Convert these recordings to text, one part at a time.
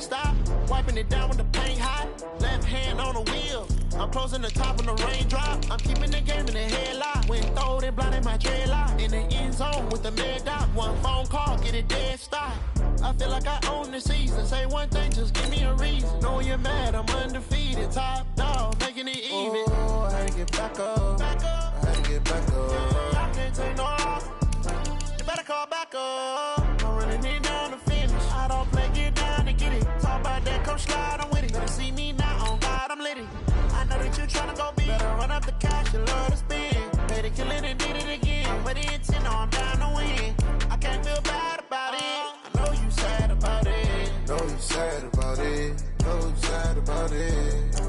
stop. Wiping it down with the paint hot. Left hand on the wheel. I'm closing the top when the raindrop. I'm keeping the game in the headlock. When throwed and blinded my dreadlock. In the end zone with the mad dot. One phone call, get it dead stop. I feel like I own the season. Say one thing, just give me a reason. Know you're mad, I'm undefeated. Top dog, making it even. Oh, I had to get back up. I had to get back up. I can't take no off. You better call back up. I'm running it down to finish. I don't play, get down to get it. Talk about that, come slide, I'm with it. Better see me now, on God, I'm lit it. I know that you're tryna go big. Better run up the cash, you love to spend. Paid to kill it and did it again. But the intent, no, I'm down to win. I can't feel bad about it. I know you sad about it. Know you sad about it. Know you sad about it.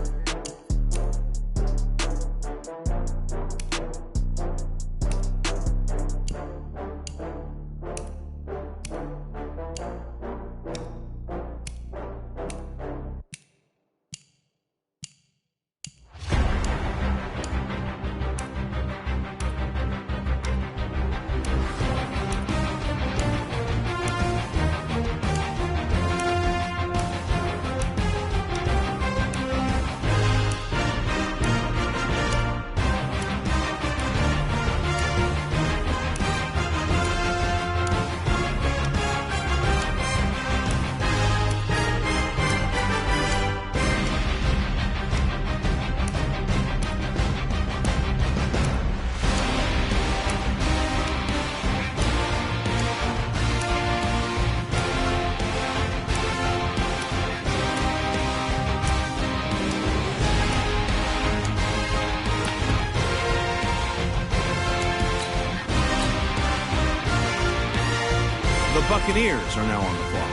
The Buccaneers are now on the clock.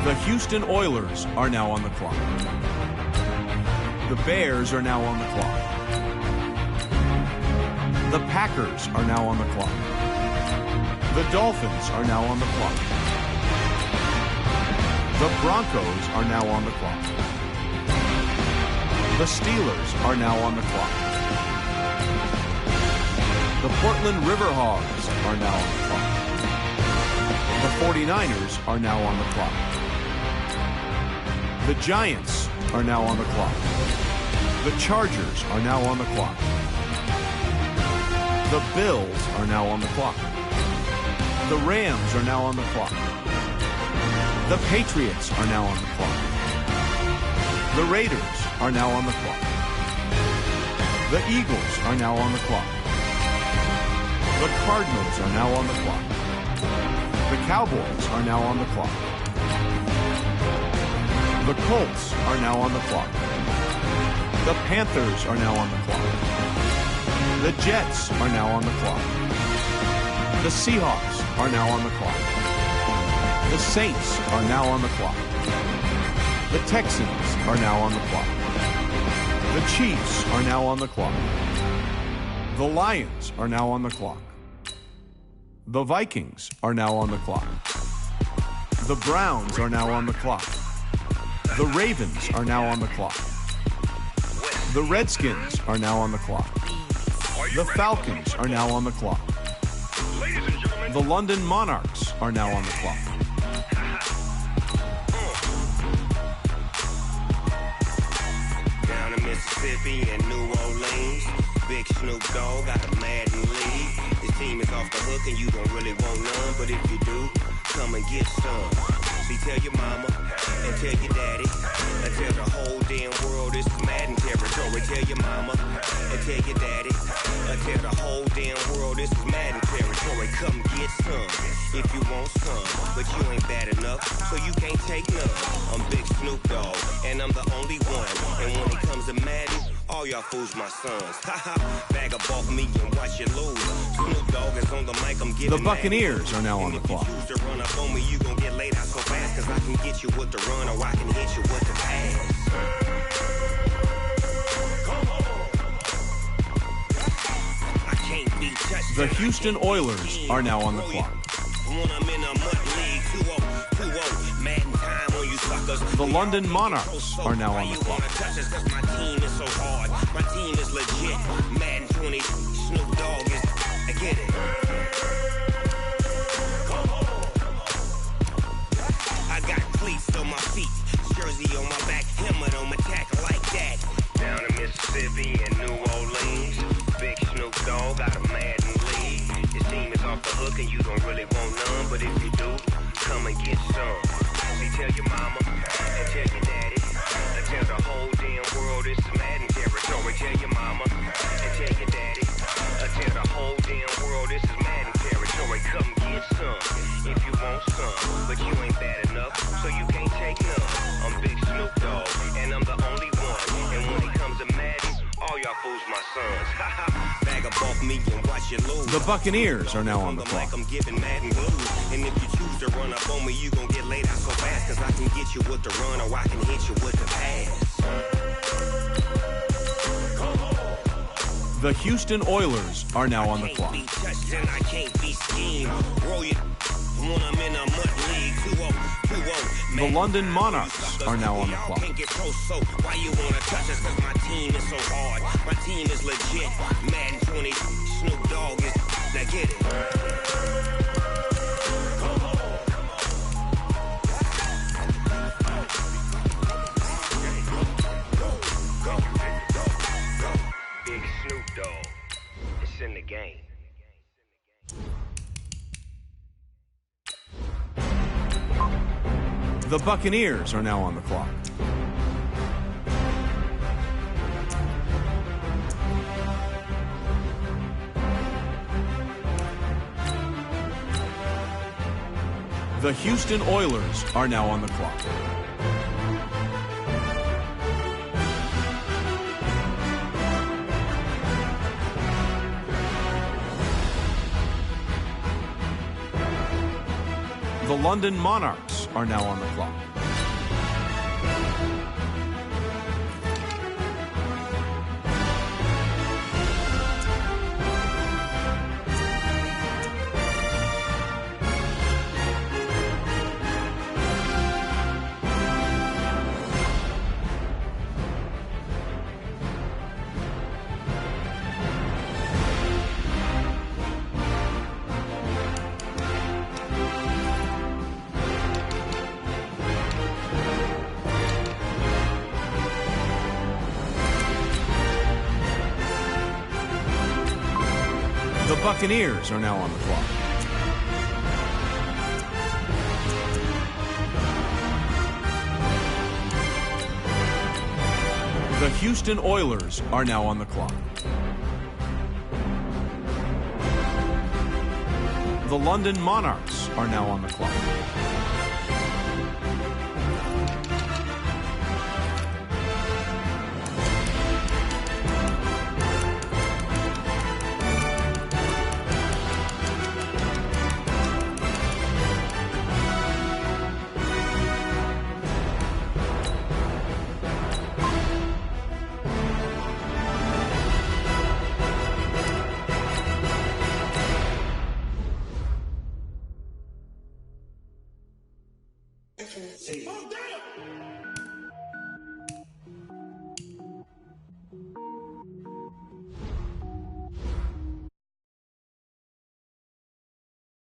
The Houston Oilers are now on the clock. The Bears are now on the clock. The Packers are now on the clock. The Dolphins are now on the clock. The Broncos are now on the clock. The Steelers are now on the clock. The Portland Riverhogs are now on the clock. The 49ers are now on the clock. The Giants are now on the clock. The Chargers are now on the clock. The Bills are now on the clock. The Rams are now on the clock. The Patriots are now on the clock. The Raiders are now on the clock. The Eagles are now on the clock. The Cardinals are now on the clock. The Cowboys are now on the clock. The Colts are now on the clock. The Panthers are now on the clock. The Jets are now on the clock. The Seahawks are now on the clock. The Saints are now on the clock. The Texans are now on the clock. The Chiefs are now on the clock. The Lions are now on the clock. The Vikings are now on the clock. The Browns are now on the clock. The Ravens are now on the clock. The Redskins are now on the clock. The Falcons are now on the clock. The London Monarchs are now on the clock. Down in Mississippi and New Orleans, Big Snoop Dogg got a Madden league. His team is off the hook and you don't really want none, but if you do, come and get some. See, tell your mama and tell your daddy and tell the whole damn world this is Madden territory. Tell your mama and tell your daddy and tell the whole damn world this is Madden territory. Come get some if you want some, but you ain't bad enough, so you can't take none. I'm Big Snoop Dogg, and I'm the only one. And when it comes to Madden, all y'all fools my sons. Haha, bag up off me and watch you lose. Snoop Dogg is on the mic, I'm giving The Buccaneers are now on the clock. If you choose to run up on me, you gon' get laid out so fast, cause I can get you with the run or I can hit you with the pass. I can't be touched. The Houston Oilers are now on the clock. When I'm in a mud league, 2-0, 2-0, Madden time on you sucker The London Monarchs are now on the clock. My team is so hard. My team is legit. Madden 20, Snoop Dogg is. I get it. I got cleats on my feet, jersey on my back, helmet on my tackle like that. Down in Mississippi and New Orleans, big Snoop Dogg got a Madden league. His team is off the hook and you don't really want none, but if you do, come and get some. See, tell your mama and tell your daddy, and tell the whole damn world it's Madden territory. Tell your mama and tell your daddy, and tell the whole damn world this is Madden territory. Come get some if you want some, but you ain't bad enough, so you can't take none. I'm Big Snoop Dogg, and I'm the only one. And when it comes to Madden, all y'all fools my sons. Bag up off me and watch you lose. The Buccaneers are now on the clock. I'm giving Madden blues. And if you choose to run up on me, you gon' get laid out so fast. Cause I can get you with the run or I can hit you with the pass. The Houston Oilers are now on the clock. I can't be touched and I can't be schemed. Roll you when I'm in a mud league. 2-0, 2-0. The London Monarchs are now on the clock. Can't get close, so why you wanna touch us? Cause my team is so hard. My team is legit. Madden 20, Snoop Dogg is. Now get it. Big Snoop Dogg. It's in the game. The Buccaneers are now on the clock. The Houston Oilers are now on the clock. The London Monarchs are now on the clock. The Buccaneers are now on the clock. The Houston Oilers are now on the clock. The London Monarchs are now on the clock.